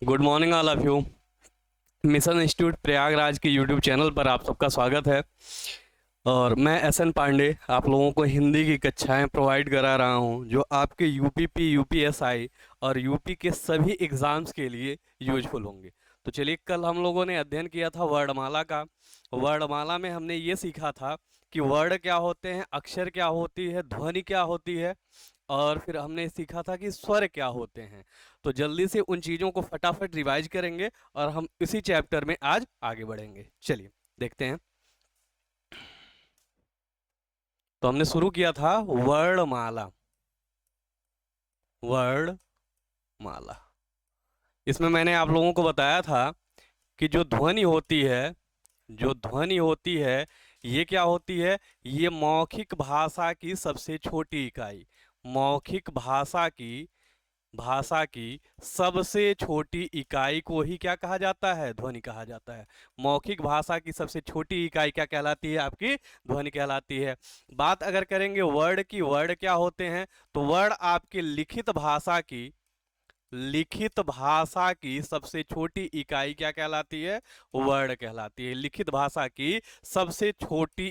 Good morning all of you. Mission institute Prayagraj के YouTube channel पर आप सबका स्वागत है। और मैं एस.एन. पांडे आप लोगों को हिंदी की कक्षाएं प्रोवाइड करा रहा हूं जो आपके यूपीपी, यूपीएसआई और यूपी के सभी एग्ज़ाम्स के लिए यूजफुल होंगे। तो चलिए, कल हम लोगों ने अध्ययन किया था वर्णमाला का। वर्णमाला में हमने ये सीखा था कि वर्ण क्या होते हैं, अक्षर क्या होती है, ध्वनि क्या होती है, और फिर हमने सीखा था कि स्वर क्या होते हैं। तो जल्दी से उन चीज़ों को फटाफट रिवाइज करेंगे और हम इसी चैप्टर में आज आगे बढ़ेंगे। चलिए देखते हैं। तो हमने शुरू किया था वर्णमाला। वर्णमाला, इसमें मैंने आप लोगों को बताया था कि जो ध्वनि होती है, जो ध्वनि होती है, ये क्या होती है? ये मौखिक भाषा की सबसे छोटी इकाई, मौखिक भाषा की सबसे छोटी इकाई को ही क्या कहा जाता है? ध्वनि कहा जाता है। मौखिक भाषा की सबसे छोटी इकाई क्या कहलाती है? आपकी ध्वनि कहलाती है। बात अगर करेंगे वर्ड की, वर्ड क्या होते हैं, तो वर्ड आपके लिखित भाषा की सबसे छोटी इकाई क्या कहलाती है? वर्ण कहलाती है। लिखित भाषा की सबसे छोटी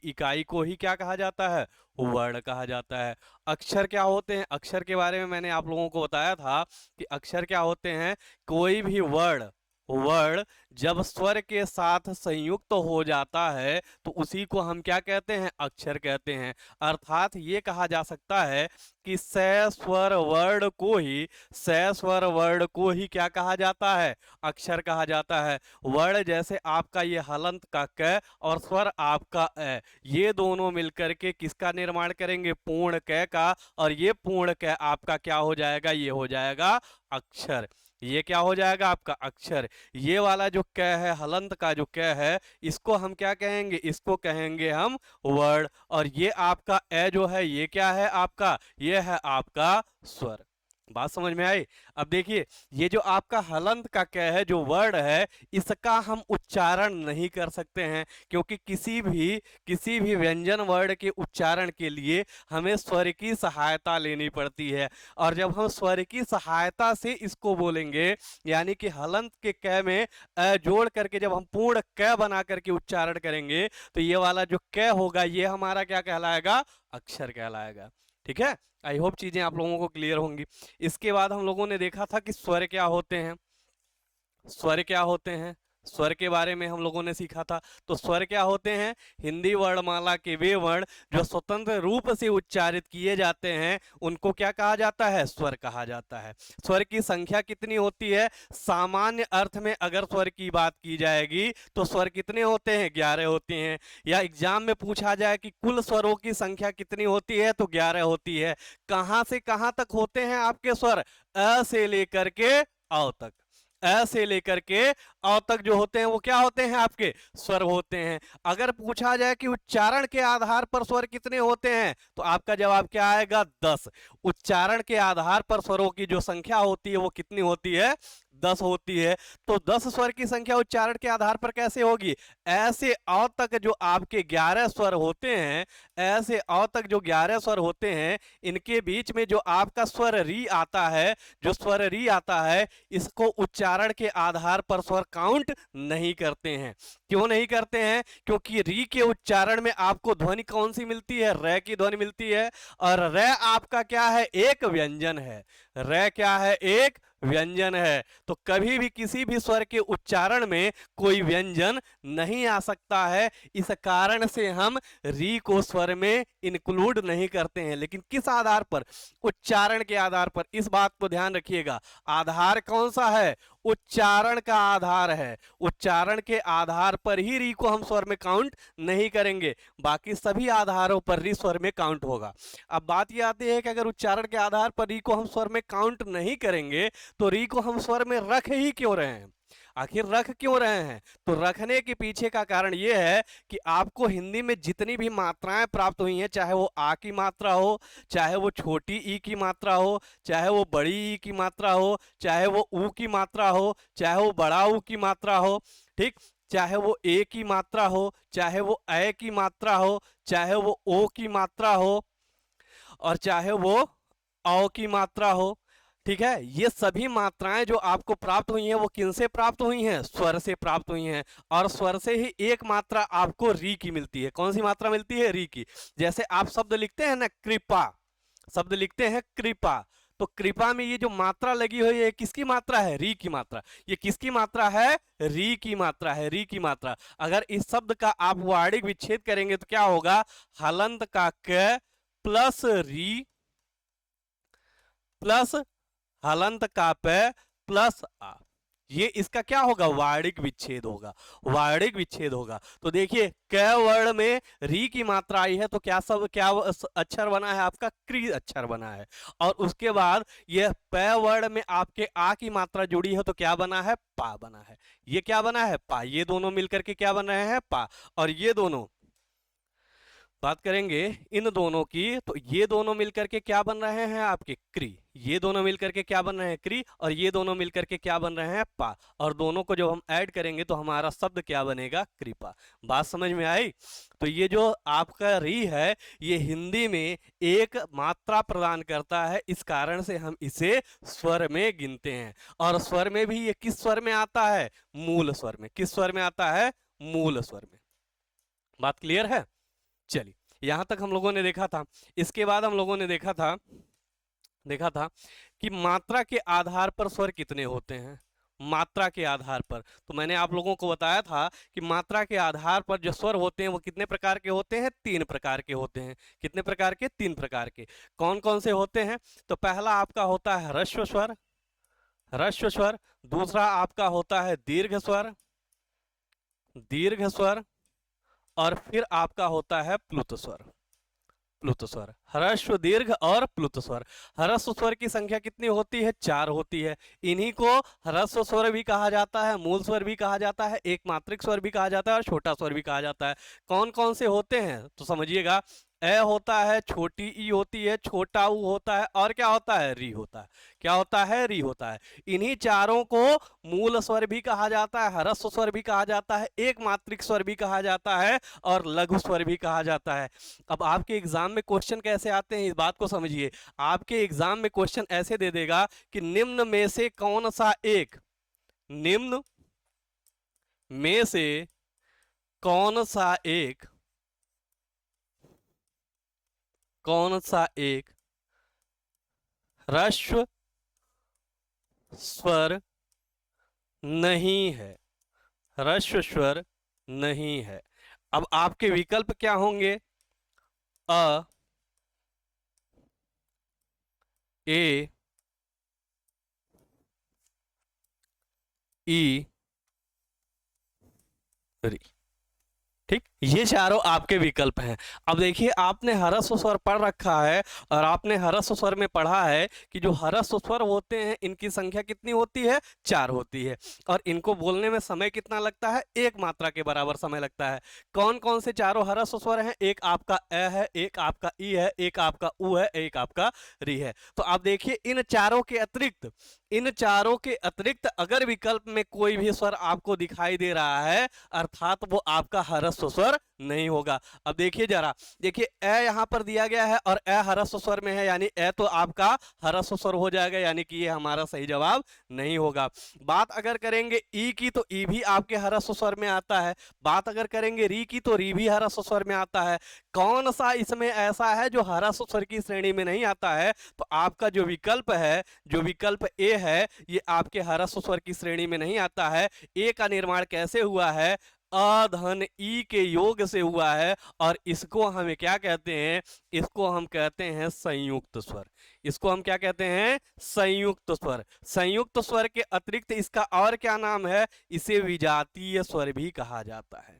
इकाई को ही क्या कहा जाता है? वर्ण कहा जाता है। अक्षर क्या होते हैं? अक्षर के बारे में मैंने आप लोगों को बताया था कि अक्षर क्या होते हैं? कोई भी वर्ण वर्ण जब स्वर के साथ संयुक्त हो जाता है तो उसी को हम क्या कहते हैं? अक्षर कहते हैं। अर्थात ये कहा जा सकता है कि सस्वर वर्ण को ही क्या कहा जाता है? अक्षर कहा जाता है। वर्ण जैसे आपका ये हलंत का क और स्वर आपका अ, ये दोनों मिलकर के किसका निर्माण करेंगे? पूर्ण क का। और ये पूर्ण क आपका क्या हो जाएगा? ये हो जाएगा अक्षर। ये क्या हो जाएगा? आपका अक्षर। ये वाला जो क है, हलंत का जो क है, इसको हम क्या कहेंगे? इसको कहेंगे हम वर्ण। और ये आपका ए जो है, ये क्या है आपका? ये है आपका स्वर। बात समझ में आई? अब देखिए, ये जो आपका हलंत का क है, जो वर्ण है, इसका हम उच्चारण नहीं कर सकते हैं, क्योंकि किसी भी व्यंजन वर्ण के उच्चारण के लिए हमें स्वर की सहायता लेनी पड़ती है। और जब हम स्वर की सहायता से इसको बोलेंगे, यानी कि हलंत के क में जोड़ करके जब हम पूर्ण क बना करके उच्चारण करेंगे, तो ये वाला जो क होगा, ये हमारा क्या कहलाएगा? अक्षर कहलाएगा। ठीक है। आई होप चीजें आप लोगों को क्लियर होंगी। इसके बाद हम लोगों ने देखा था कि स्वर क्या होते हैं। स्वर क्या होते हैं, स्वर के बारे में हम लोगों ने सीखा था। तो स्वर क्या होते हैं? हिंदी वर्णमाला के वे वर्ण जो स्वतंत्र रूप से उच्चारित किए जाते हैं, उनको क्या कहा जाता है? स्वर कहा जाता है। स्वर की संख्या कितनी होती है? सामान्य अर्थ में अगर स्वर की बात की जाएगी तो स्वर कितने होते हैं? 11 होते हैं। या एग्जाम में पूछा जाए कि कुल स्वरों की संख्या कितनी होती है, तो 11 होती है। कहां से कहां तक होते हैं आपके स्वर? अ से लेकर के अ तक। अ से लेकर के अ तक जो होते हैं वो क्या होते हैं? आपके स्वर होते हैं। अगर पूछा जाए कि उच्चारण के आधार पर स्वर कितने होते हैं, तो आपका जवाब क्या आएगा? 10। उच्चारण के आधार पर स्वरों की जो संख्या होती है वो कितनी होती है? 10 होती है। तो 10 स्वर की संख्या उच्चारण के आधार पर कैसे होगी? ऐसे अ तक जो आपके 11 स्वर होते हैं, ऐसे अ तक जो 11 स्वर होते हैं, इनके बीच में जो आपका स्वर री आता है, जो स्वर री आता है, इसको उच्चारण के आधार पर स्वर काउंट नहीं करते हैं। क्यों नहीं करते हैं? क्योंकि री के उच्चारण में आपको ध्वनि कौन सी मिलती है? रे की ध्वनि मिलती है। और रे आपका क्या है? एक व्यंजन है। रे क्या है? एक व्यंजन है। तो कभी भी किसी भी स्वर के उच्चारण में कोई व्यंजन नहीं आ सकता है। इस कारण से हम री को स्वर में इंक्लूड नहीं करते हैं। लेकिन किस आधार पर? उच्चारण के आधार पर। इस बात को ध्यान रखिएगा। आधार कौन सा है? उच्चारण का आधार है। उच्चारण के आधार पर ही री को हम स्वर में काउंट नहीं करेंगे, बाकी सभी आधारों पर री स्वर में काउंट होगा। अब बात यह आती है कि अगर उच्चारण के आधार पर री को हम स्वर में काउंट नहीं करेंगे, तो री को हम स्वर में रख ही क्यों रहे हैं? आखिर रख क्यों रहे हैं? तो रखने के पीछे का कारण यह है कि आपको हिंदी में जितनी भी मात्राएं प्राप्त हुई हैं, चाहे वो आ की मात्रा हो, चाहे वो छोटी ई की मात्रा हो, चाहे वो बड़ी ई की मात्रा हो, चाहे वो ऊ की मात्रा हो, चाहे वो बड़ा ऊ की मात्रा हो, ठीक, चाहे वो ए की मात्रा हो, चाहे वो ए की मात्रा हो, चाहे वो ओ की मात्रा हो, और चाहे वो औ की मात्रा हो, ठीक है, ये सभी मात्राएं जो आपको प्राप्त हुई हैं वो किनसे प्राप्त हुई हैं? स्वर से प्राप्त हुई हैं। और स्वर से ही एक मात्रा आपको री की मिलती है। कौन सी मात्रा मिलती है? री की। जैसे आप शब्द लिखते हैं ना, कृपा, शब्द लिखते हैं कृपा, तो कृपा में ये जो मात्रा लगी हुई है किसकी मात्रा है? री की मात्रा। ये किसकी मात्रा है? री की मात्रा है, री की मात्रा। अगर इस शब्द का आप वार्णिक विच्छेद करेंगे तो क्या होगा? हलंत का क प्लस री प्लस हलंत का पे प्लस आ, ये इसका क्या होगा? वार्णिक विच्छेद होगा, वार्णिक विच्छेद होगा। तो देखिए क वर्ण में री की मात्रा आई है तो क्या सब क्या अक्षर बना है आपका? क्री अक्षर बना है। और उसके बाद ये प वर्ण में आपके आ की मात्रा जुड़ी है तो क्या बना है? पा बना है। ये क्या बना है? पा। ये दोनों मिलकर के क्या बन रहे हैं? पा। और ये दोनों बात करेंगे इन दोनों की, तो ये दोनों मिलकर के क्या बन रहे हैं? आपके क्री। ये दोनों मिलकर के क्या बन रहे हैं? क्री। और ये दोनों मिलकर के क्या बन रहे हैं? पा। और दोनों को जब हम ऐड करेंगे तो हमारा शब्द क्या बनेगा? कृपा। बात समझ में आई? तो ये जो आपका री है ये हिंदी में एक मात्रा प्रदान करता है, इस कारण से हम इसे स्वर में गिनते हैं। और स्वर में भी ये किस स्वर में आता है? मूल स्वर में। किस स्वर में आता है? मूल स्वर में। बात क्लियर है? चलिए, यहां तक हम लोगों ने देखा था। इसके बाद हम लोगों ने देखा था कि मात्रा के आधार पर स्वर कितने होते हैं। मात्रा के आधार पर तो मैंने आप लोगों को बताया था कि मात्रा के आधार पर जो स्वर होते हैं वो कितने प्रकार के होते हैं? 3 प्रकार के होते हैं। कितने प्रकार के? 3 प्रकार के। कौन कौन से होते हैं? तो पहला आपका होता है ह्रस्व स्वर, ह्रस्व स्वर। दूसरा आपका होता है दीर्घ स्वर, दीर्घ स्वर। और फिर आपका होता है प्लुत स्वर, प्लुत स्वर। ह्रस्व, दीर्घ और प्लुत स्वर। ह्रस्व स्वर की संख्या कितनी होती है? 4 होती है। इन्हीं को ह्रस्व स्वर भी कहा जाता है, मूल स्वर भी कहा जाता है, एक मात्रिक स्वर भी कहा जाता है और छोटा स्वर भी कहा जाता है। कौन कौन से होते हैं? तो समझिएगा, ए होता है, छोटी ई होती है, छोटा ऊ होता है, और क्या होता है? री होता है। क्या होता है? री होता है। इन्हीं चारों को मूल स्वर भी कहा जाता है, ह्रस्व स्वर भी कहा जाता है, एक मात्रिक स्वर भी कहा जाता है और लघु स्वर भी कहा जाता है। अब आपके एग्जाम में क्वेश्चन कैसे आते हैं इस बात को समझिए। आपके एग्जाम में क्वेश्चन ऐसे दे देगा कि निम्न में से कौन सा एक, निम्न में से कौन सा एक, कौन सा एक ह्रस्व स्वर नहीं है, ह्रस्व स्वर नहीं है। अब आपके विकल्प क्या होंगे? अ, ए, ई, री। ठीक, ये चारों आपके विकल्प हैं। अब देखिए, आपने ह्रस्व स्वर पढ़ रखा है और आपने ह्रस्व स्वर में पढ़ा है कि जो ह्रस्व स्वर होते हैं इनकी संख्या कितनी होती है? 4 होती है। और इनको बोलने में समय कितना लगता है? एक मात्रा के बराबर समय लगता है। कौन कौन से चारों ह्रस्व स्वर हैं? एक आपका ए है, एक आपका ई है, एक आपका उ है, एक आपका री है। तो आप देखिए, इन चारों के अतिरिक्त, इन चारों के अतिरिक्त अगर विकल्प में कोई भी स्वर आपको दिखाई दे रहा है अर्थात वो आपका ह्रस्व स्वर नहीं होगा। अब देखिए जरा, देखिए ए यहां पर दिया गया है और ए ह्रस्व स्वर में है, यानी ए तो आपका ह्रस्व स्वर हो जाएगा, यानी कि ये हमारा सही जवाब नहीं होगा। बात अगर करेंगे ई की तो ई भी आपके ह्रस्व स्वर में आता है। बात अगर करेंगे री की तो री भी ह्रस्व स्वर में आता है। कौन सा इसमें ऐसा है जो ह्रस्व स्वर की श्रेणी में नहीं आता है? तो आपका जो विकल्प है, जो विकल्प ए है, ये आपके ह्रस्व स्वर की श्रेणी में नहीं आता है। ए का निर्माण कैसे हुआ है? अ धन ई के योग से हुआ है। और इसको हमें क्या कहते हैं? इसको हम कहते हैं संयुक्त स्वर। इसको हम क्या कहते हैं? संयुक्त स्वर। संयुक्त स्वर के अतिरिक्त इसका और क्या नाम है? इसे विजातीय स्वर भी कहा जाता है।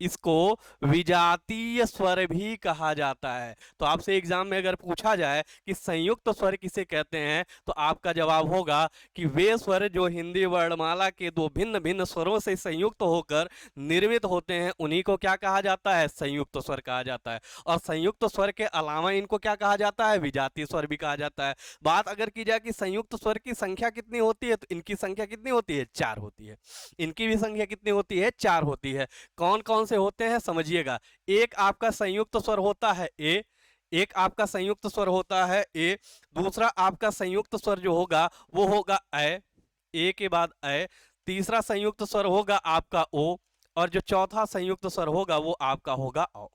इसको विजातीय स्वर भी कहा जाता है। तो आपसे एग्जाम में अगर पूछा जाए कि संयुक्त स्वर किसे कहते हैं तो आपका जवाब होगा कि वे स्वर जो हिंदी वर्णमाला के दो भिन्न भिन्न स्वरों से संयुक्त होकर निर्मित होते हैं उन्हीं को क्या कहा जाता है? संयुक्त स्वर कहा जाता है। और संयुक्त स्वर के अलावा इनको क्या कहा जाता है? विजातीय स्वर भी कहा जाता है। बात अगर की जाए कि संयुक्त स्वर की संख्या कितनी होती है तो इनकी संख्या कितनी होती है? 4 होती है। इनकी भी संख्या कितनी होती है? 4 होती है। कौन कौन से होते हैं समझिएगा। एक आपका संयुक्त स्वर होता है ए, एक आपका संयुक्त स्वर होता है ए, दूसरा आपका संयुक्त स्वर जो होगा वो होगा ए के बाद तीसरा संयुक्त स्वर होगा आपका ओ, और जो चौथा संयुक्त स्वर होगा वो आपका होगा औ,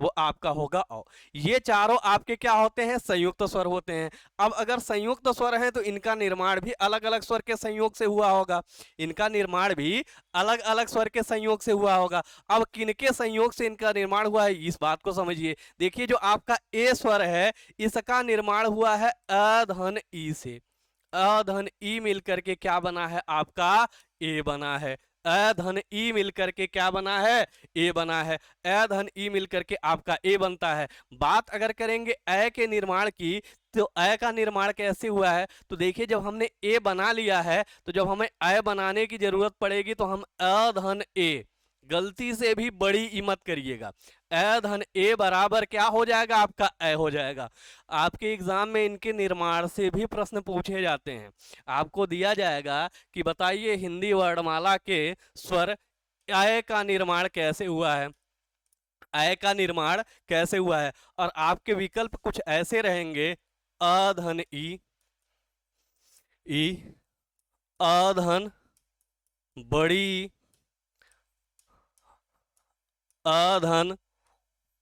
वो आपका होगा औ। ये चारों आपके क्या होते हैं? संयुक्त स्वर होते हैं। अब अगर संयुक्त स्वर है तो इनका निर्माण भी अलग अलग स्वर के संयोग से हुआ होगा, इनका निर्माण भी अलग अलग स्वर के संयोग से हुआ होगा। अब किनके संयोग से इनका निर्माण हुआ है इस बात को समझिए। देखिए जो आपका ए स्वर है इसका निर्माण हुआ है अ धन ई से, अ धन ई मिलकर के क्या बना है? आपका ए बना है। अ धन ई मिलकर के क्या बना है? ए बना है। अ धन ई मिलकर के आपका ए बनता है। बात अगर करेंगे अ के निर्माण की, तो अ का निर्माण कैसे हुआ है? तो देखिए जब हमने ए बना लिया है तो जब हमें अ बनाने की जरूरत पड़ेगी तो हम अ धन ए, गलती से भी बड़ी ई मत करिएगा, अ धन ए बराबर क्या हो जाएगा? आपका अ हो जाएगा। आपके एग्जाम में इनके निर्माण से भी प्रश्न पूछे जाते हैं। आपको दिया जाएगा कि बताइए हिंदी वर्णमाला के स्वर अ का निर्माण कैसे हुआ है, अ का निर्माण कैसे हुआ है, और आपके विकल्प कुछ ऐसे रहेंगे अ धन ई, ई, अ धन बड़ी, अ धन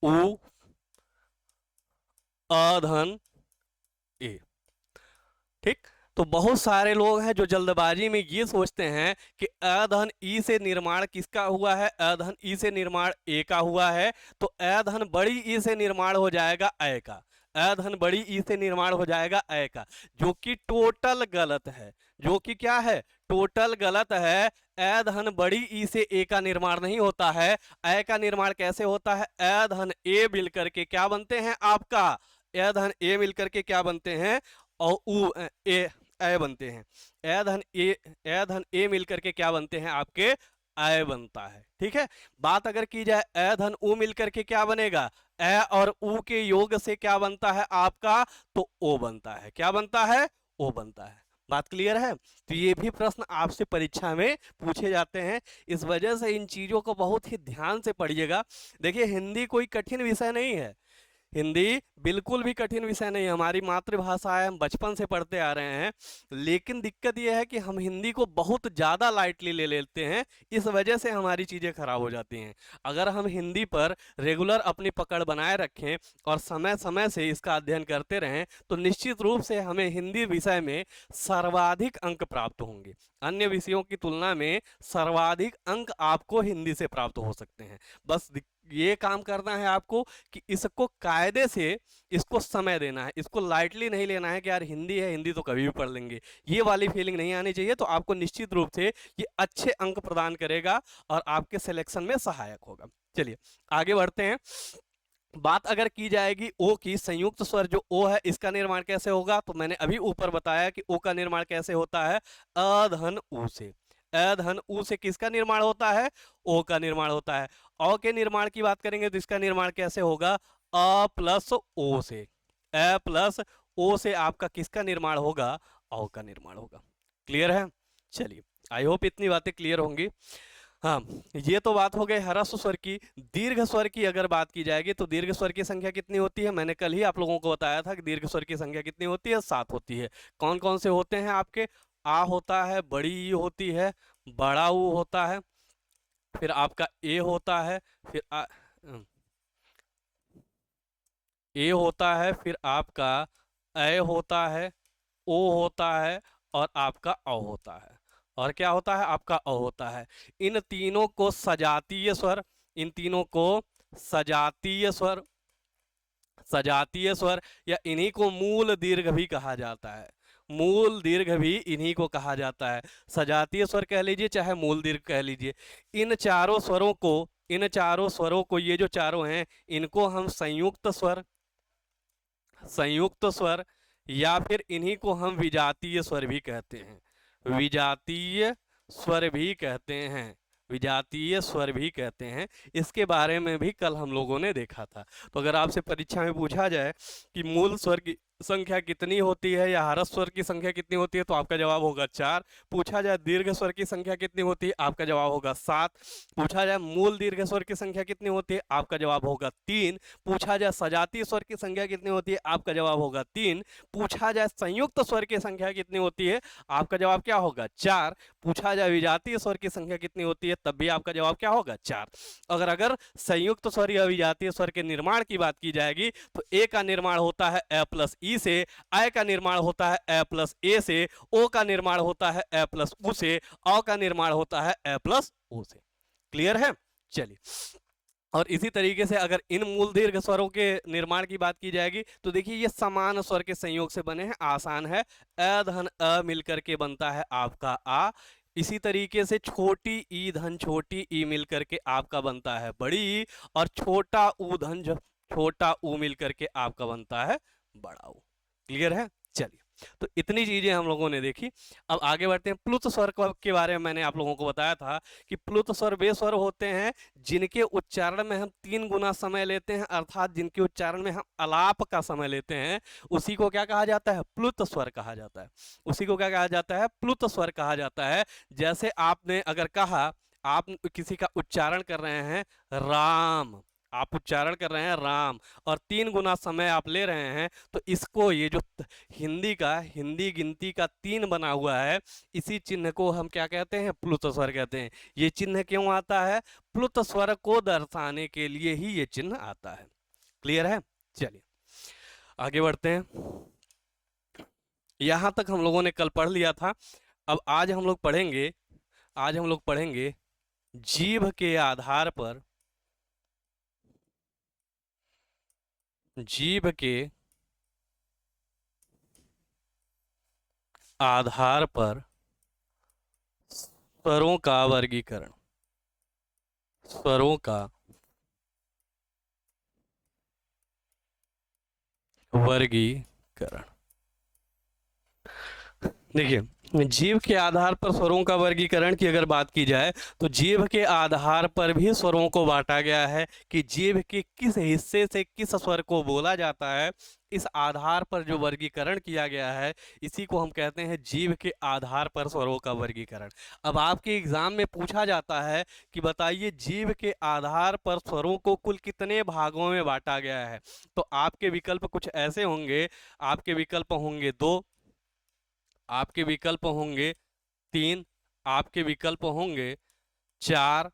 उ, अ धन ए। ठीक, तो बहुत सारे लोग हैं जो जल्दबाजी में ये सोचते हैं कि अ धन ई से निर्माण किसका हुआ है? अ धन ई से निर्माण ए का हुआ है, तो अ धन बड़ी ई से निर्माण हो जाएगा अ का, अ धन बड़ी ई से निर्माण हो जाएगा अ का, जो कि टोटल गलत है, जो कि क्या है? टोटल गलत है। अ धन बड़ी ई से ए का निर्माण नहीं होता है। अ का निर्माण कैसे होता है? अ धन ए मिलकर के क्या बनते हैं? आपका अ धन ए मिलकर के क्या बनते हैं? और उ ए अ बनते हैं। अ धन ए, अ धन ए मिलकर के क्या बनते हैं? आपके अ बनता है। ठीक है, बात अगर की जाए अ धन उ मिलकर के क्या बनेगा? अ और उ के योग से क्या बनता है आपका? तो ओ बनता है। क्या बनता है? ओ बनता है। बात क्लियर है? तो ये भी प्रश्न आपसे परीक्षा में पूछे जाते हैं, इस वजह से इन चीजों को बहुत ही ध्यान से पढ़िएगा। देखिए हिंदी कोई कठिन विषय नहीं है, हिंदी बिल्कुल भी कठिन विषय नहीं है, हमारी मातृभाषा है, हम बचपन से पढ़ते आ रहे हैं। लेकिन दिक्कत यह है कि हम हिंदी को बहुत ज़्यादा लाइटली ले लेते हैं, इस वजह से हमारी चीज़ें खराब हो जाती हैं। अगर हम हिंदी पर रेगुलर अपनी पकड़ बनाए रखें और समय समय से इसका अध्ययन करते रहें तो निश्चित रूप से हमें हिंदी विषय में सर्वाधिक अंक प्राप्त होंगे। अन्य विषयों की तुलना में सर्वाधिक अंक आपको हिंदी से प्राप्त हो सकते हैं। बस ये काम करना है आपको कि इसको कायदे से, इसको समय देना है, इसको लाइटली नहीं लेना है कि यार हिंदी है, हिंदी तो कभी भी पढ़ लेंगे, ये वाली फीलिंग नहीं आनी चाहिए। तो आपको निश्चित रूप से ये अच्छे अंक प्रदान करेगा और आपके सिलेक्शन में सहायक होगा। चलिए आगे बढ़ते हैं। बात अगर की जाएगी ओ की, संयुक्त स्वर जो ओ है इसका निर्माण कैसे होगा? तो मैंने अभी ऊपर बताया कि ओ का निर्माण कैसे होता है? अ धन उ से। अ धन उ से किसका निर्माण होता है? ओ का निर्माण होता है। औ के निर्माण की बात करेंगे तो इसका निर्माण कैसे होगा? अ प्लस ओ से। अ प्लस ओ से आपका किसका निर्माण होगा? औ का निर्माण होगा। क्लियर है? चलिए, आई होप इतनी बातें क्लियर होंगी। हाँ, ये तो बात हो गई ह्रस्व स्वर की। दीर्घ स्वर की अगर बात की जाएगी तो दीर्घ स्वर की संख्या कितनी होती है? मैंने कल ही आप लोगों को बताया था कि दीर्घ स्वर की संख्या कितनी होती है? 7 होती है। कौन कौन से होते हैं आपके? आ होता है, बड़ी ई होती है, बड़ा ऊ होता है, फिर आपका ए होता है, फिर ए होता है, फिर आपका ए होता है, ओ होता है, और आपका अ होता है। और क्या होता है? आपका अ होता है। इन तीनों को सजातीय स्वर, इन तीनों को सजातीय स्वर, सजातीय स्वर या इन्हीं को मूल दीर्घ भी कहा जाता है। मूल दीर्घ भी इन्हीं को कहा जाता है। सजातीय स्वर कह लीजिए चाहे मूल दीर्घ कह लीजिए। इन चारों स्वरों को, इन चारों स्वरों को, ये जो चारों हैं इनको हम संयुक्त स्वर, संयुक्त स्वर या फिर इन्हीं को हम विजातीय स्वर भी कहते हैं। विजातीय स्वर भी कहते हैं, विजातीय स्वर भी कहते हैं। इसके बारे में भी कल हम लोगों ने देखा था। तो अगर आपसे परीक्षा में पूछा जाए कि मूल स्वर की संख्या कितनी होती है या ह्रस्व स्वर की संख्या कितनी होती है, तो आपका जवाब होगा 4। पूछा जाए दीर्घ स्वर की संख्या कितनी होती है, आपका जवाब होगा 7। पूछा जाए मूल दीर्घ स्वर की संख्या कितनी होती है, आपका जवाब होगा 3। पूछा जाए सजातीय स्वर की संख्या कितनी होती है, आपका जवाब होगा 3। पूछा जाए संयुक्त स्वर की संख्या कितनी होती है, आपका जवाब क्या होगा 4। पूछा जाए विजातीय स्वर की संख्या कितनी होती है, तब भी आपका जवाब क्या होगा 4। अगर संयुक्त स्वर या विजातीय स्वर के निर्माण की बात की जाएगी तो ए का निर्माण होता है ए प्लस ई से, आई का निर्माण होता है ए प्लस ए से, ओ का निर्माण होता है ए प्लस उ से, औ का निर्माण होता है ए प्लस ओ से। क्लियर है? चलिए, और इसी तरीके से अगर इन मूल दीर्घ स्वरों के निर्माण की बात की जाएगी तो देखिए ये समान स्वर के संयोग से बने हैं, आसान है। अ धन अ मिलकर के बनता है आपका आ। इसी तरीके से छोटी ई धन छोटी ई मिलकर के आपका बनता है बड़ी ई, और छोटा ऊ धन छोटा ऊ मिलकर के आपका बनता है बड़ा ऊ। क्लियर है? चलिए, तो इतनी चीजें हम लोगों ने देखी। अब आगे बढ़ते हैं। प्लुत स्वर के बारे में मैंने आप लोगों को बताया था कि प्लुत स्वर वे स्वर होते हैं जिनके उच्चारण में हम 3 गुना समय लेते हैं, अर्थात जिनके उच्चारण में हम आलाप का समय लेते हैं, उसी को क्या कहा जाता है? प्लुत स्वर कहा जाता है। उसी को क्या कहा जाता है? प्लुत स्वर कहा जाता है। जैसे आपने अगर कहा, आप किसी का उच्चारण कर रहे हैं राम, आप उच्चारण कर रहे हैं राम, और 3 गुना समय आप ले रहे हैं, तो इसको ये जो हिंदी गिनती का 3 बना हुआ है, इसी चिन्ह को हम क्या कहते हैं? प्लुत स्वर कहते हैं। ये चिन्ह क्यों आता है? प्लुत स्वर को दर्शाने के लिए ही ये चिन्ह आता है। क्लियर है? चलिए आगे बढ़ते हैं। यहां तक हम लोगों ने कल पढ़ लिया था। अब आज हम लोग पढ़ेंगे जीभ के आधार पर, जीभ के आधार पर स्वरों का वर्गीकरण, स्वरों का वर्गीकरण। देखिए, जीव के आधार पर स्वरों का वर्गीकरण की अगर बात की जाए तो जीव के आधार पर भी स्वरों को बांटा गया है कि जीव के किस हिस्से से किस स्वर को बोला जाता है। इस आधार पर जो वर्गीकरण किया गया है, इसी को हम कहते हैं जीव के आधार पर स्वरों का वर्गीकरण। अब आपके एग्जाम में पूछा जाता है कि बताइए जीव के आधार पर स्वरों को कुल कितने भागों में बांटा गया है, तो आपके विकल्प कुछ ऐसे होंगे। आपके विकल्प होंगे 2, आपके विकल्प होंगे 3, आपके विकल्प होंगे 4,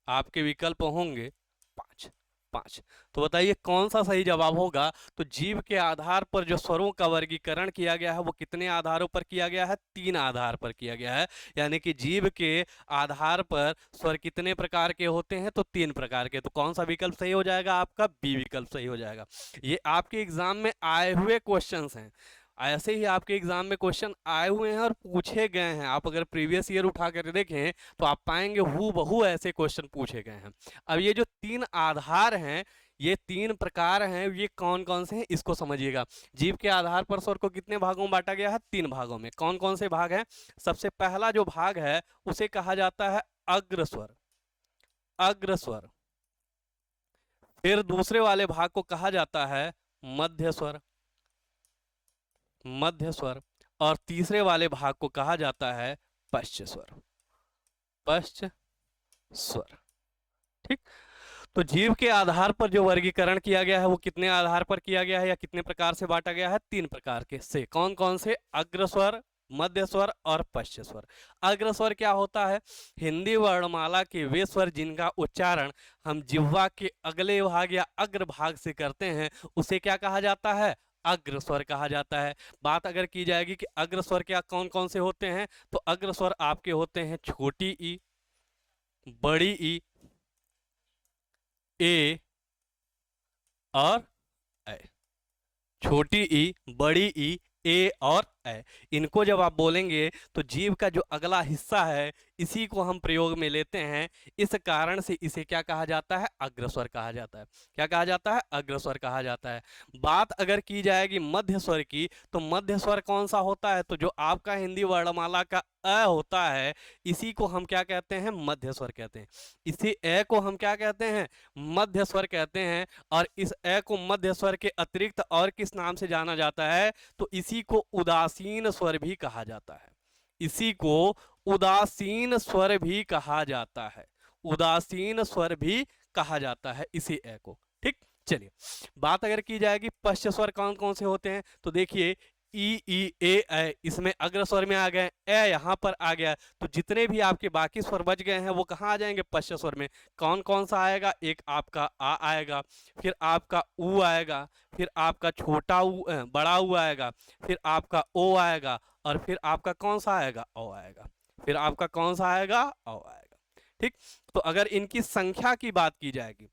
आपके विकल्प होंगे 5। 5 तो बताइए कौन सा सही जवाब होगा? तो जीव के आधार पर जो स्वरों का वर्गीकरण किया गया है वो कितने आधारों पर किया गया है? 3 आधार पर किया गया है। यानी कि जीव के आधार पर स्वर कितने प्रकार के होते हैं? तो 3 प्रकार के। तो कौन सा विकल्प सही हो जाएगा? आपका बी विकल्प सही हो जाएगा। ये आपके एग्जाम में आए हुए क्वेश्चंस हैं, ऐसे ही आपके एग्जाम में क्वेश्चन आए हुए हैं और पूछे गए हैं। आप अगर प्रीवियस ईयर उठा कर देखें तो आप पाएंगे हूबहू ऐसे क्वेश्चन पूछे गए हैं। अब ये जो 3 आधार हैं, ये 3 प्रकार हैं, ये कौन कौन से हैं इसको समझिएगा। जीव के आधार पर स्वर को कितने भागों में बांटा गया है? 3 भागों में। कौन कौन से भाग हैं? सबसे पहला जो भाग है उसे कहा जाता है अग्रस्वर, अग्रस्वर। फिर दूसरे वाले भाग को कहा जाता है मध्य स्वर, मध्य स्वर। और तीसरे वाले भाग को कहा जाता है पश्च स्वर, पश्च स्वर। ठीक, तो जीव के आधार पर जो वर्गीकरण किया गया है वो कितने आधार पर किया गया है या कितने प्रकार से बांटा गया है? 3 प्रकार के से। कौन कौन से? अग्रस्वर, मध्य स्वर और पश्च स्वर। अग्रस्वर क्या होता है? हिंदी वर्णमाला के वे स्वर जिनका उच्चारण हम जिह्वा के अगले भाग या अग्र भाग से करते हैं, उसे क्या कहा जाता है? अग्रस्वर कहा जाता है। बात अगर की जाएगी कि अग्रस्वर क्या कौन कौन से होते हैं, तो अग्रस्वर आपके होते हैं छोटी ई, बड़ी ई, ए और ए। छोटी ई, बड़ी ई, ए और ए। इनको जब आप बोलेंगे तो जीभ का जो अगला हिस्सा है इसी को हम प्रयोग में लेते हैं। इस कारण से इसे क्या कहा जाता है? अग्रस्वर कहा जाता है। क्या कहा जाता है? अग्रस्वर कहा जाता है। बात अगर की जाएगी मध्य स्वर की, तो मध्य स्वर कौन सा होता है? तो जो आपका हिंदी वर्णमाला का अ होता है इसी को हम क्या कहते हैं? मध्य स्वर कहते हैं। इसी ए को हम क्या कहते हैं? मध्य स्वर कहते हैं। और इस ए को मध्य स्वर के अतिरिक्त और किस नाम से जाना जाता है? तो इसी को उदासीन स्वर भी कहा जाता है। इसी को उदासीन स्वर भी कहा जाता है। उदासीन स्वर भी कहा जाता है इसी ए को। ठीक, चलिए बात अगर की जाएगी पश्च स्वर कौन कौन से होते हैं, तो देखिए ई ए इसमें अग्र स्वर में आ गए, ए यहां पर आ गया, तो जितने भी आपके बाकी स्वर बच गए हैं वो कहाँ आ जाएंगे? पश्च स्वर में। कौन कौन सा आएगा? एक आपका आ आएगा, फिर आपका ऊ आएगा, फिर आपका छोटा ऊ बड़ा ऊ आएगा, फिर आपका ओ आएगा, और फिर आपका कौन सा आएगा? ओ आएगा। फिर आपका कौन सा आएगा? ओ आएगा। ठीक, तो अगर इनकी संख्या की बात की जाएगी,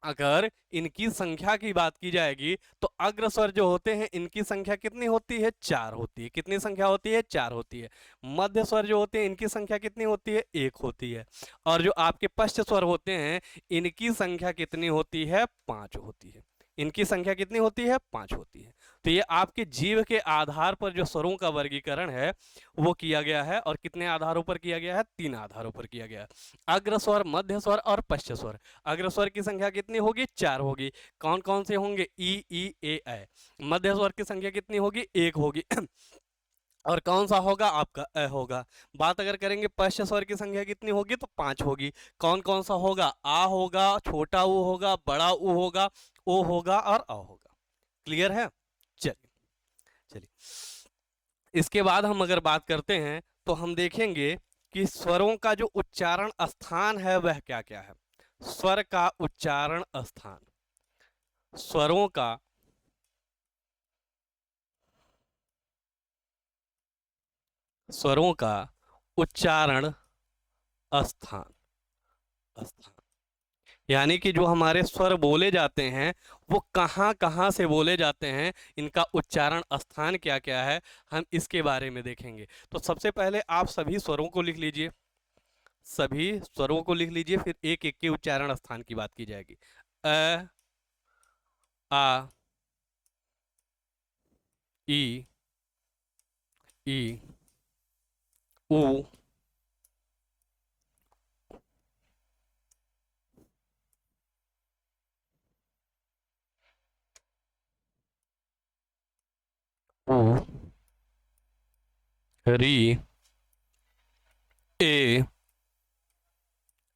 अगर इनकी संख्या की बात की जाएगी तो अग्र स्वर जो होते हैं इनकी संख्या कितनी होती है? 4 होती है। कितनी संख्या होती है? 4 होती है। मध्य स्वर जो होते हैं इनकी संख्या कितनी होती है? 1 होती है। और जो आपके पश्च स्वर होते हैं इनकी संख्या कितनी होती है? 5 होती है। इनकी संख्या कितनी होती है? 5 होती है। तो ये आपके जीव के आधार पर जो स्वरों का वर्गीकरण है वो किया गया है, और कितने आधारों पर किया गया है? 3 आधारों पर किया गया है। अग्र स्वर, मध्य स्वर और पश्च स्वर। अग्र स्वर की संख्या कितनी होगी? 4 होगी। कौन कौन से होंगे? ई ए। मध्य स्वर की संख्या कितनी होगी? 1 होगी। और कौन सा होगा? आपका अ होगा। बात अगर करेंगे पश्च स्वर की संख्या कितनी होगी? तो 5 होगी। कौन कौन सा होगा? आ होगा, छोटा ऊ होगा, बड़ा ऊ होगा, ओ होगा और अ होगा। क्लियर है? चलिए चलिए इसके बाद हम अगर बात करते हैं तो हम देखेंगे कि स्वरों का जो उच्चारण स्थान है वह क्या क्या है। स्वर का उच्चारण स्थान, स्वरों का उच्चारण स्थान, यानी कि जो हमारे स्वर बोले जाते हैं वो कहाँ कहाँ से बोले जाते हैं, इनका उच्चारण स्थान क्या क्या है, हम इसके बारे में देखेंगे। तो सबसे पहले आप सभी स्वरों को लिख लीजिए, सभी स्वरों को लिख लीजिए, फिर एक एक के उच्चारण स्थान की बात की जाएगी। अ, आ, ई, उ, ऊ, री, ए,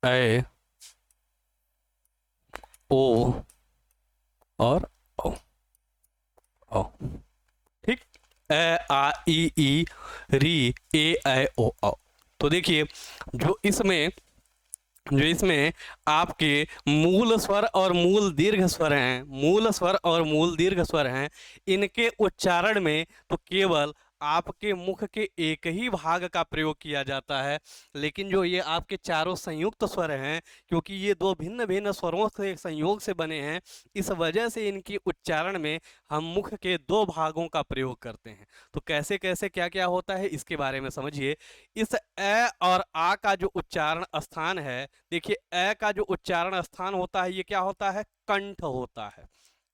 ऐ, ओ और औ। औ, ठीक। ए आ ई री ए ऐ ओ औ। तो देखिए जो इसमें आपके मूल स्वर और मूल दीर्घ स्वर हैं, मूल स्वर और मूल दीर्घ स्वर हैं, इनके उच्चारण में तो केवल आपके मुख के एक ही भाग का प्रयोग किया जाता है। लेकिन जो ये आपके चारों संयुक्त स्वर हैं, क्योंकि ये दो भिन्न भिन्न स्वरों से संयोग से बने हैं, इस वजह से इनकी उच्चारण में हम मुख के 2 भागों का प्रयोग करते हैं। तो कैसे कैसे क्या क्या होता है इसके बारे में समझिए। इस ए और आ का जो उच्चारण स्थान है, देखिए ए का जो उच्चारण स्थान होता है ये क्या होता है? कंठ होता है।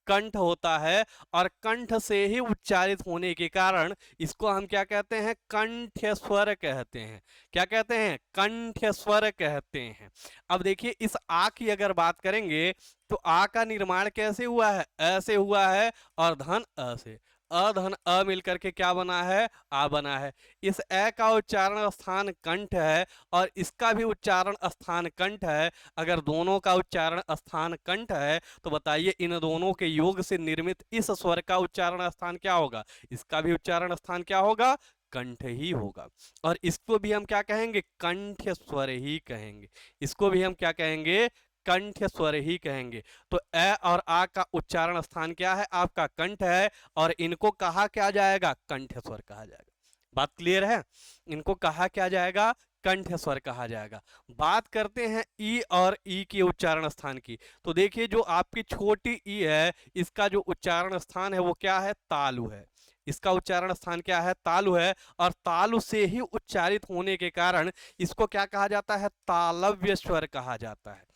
कंठ होता है, और कंठ से ही उच्चारित होने के कारण इसको हम क्या कहते हैं? कंठ स्वर कहते हैं। क्या कहते हैं? कंठ स्वर कहते हैं। अब देखिए इस आ की अगर बात करेंगे तो आ का निर्माण कैसे हुआ है? अ से हुआ है, और धन अ से, अ धन अ मिलकर के क्या बना है? आ बना है। इस ए का उच्चारण स्थान कंठ है, और इसका भी उच्चारण स्थान कंठ है। अगर दोनों का उच्चारण स्थान कंठ है तो बताइए इन दोनों के योग से निर्मित इस स्वर का उच्चारण स्थान क्या होगा? इसका भी उच्चारण स्थान क्या होगा? कंठ ही होगा। और इसको भी हम क्या कहेंगे? कंठ स्वर ही कहेंगे। इसको भी हम क्या कहेंगे? कंठ स्वर ही कहेंगे। तो अ और आ का उच्चारण स्थान क्या है? आपका कंठ है, और इनको कहा क्या जाएगा? कंठ स्वर कहा जाएगा। बात क्लियर है? इनको कहा क्या जाएगा? कंठ स्वर कहा जाएगा। बात करते हैं ई और ई के उच्चारण स्थान की। तो देखिए जो आपकी छोटी ई है इसका जो उच्चारण स्थान है वो क्या है? तालु है। इसका उच्चारण स्थान क्या है, तालु है, और तालु से ही उच्चारित होने के कारण इसको क्या कहा जाता है, तालव्य स्वर कहा जाता है,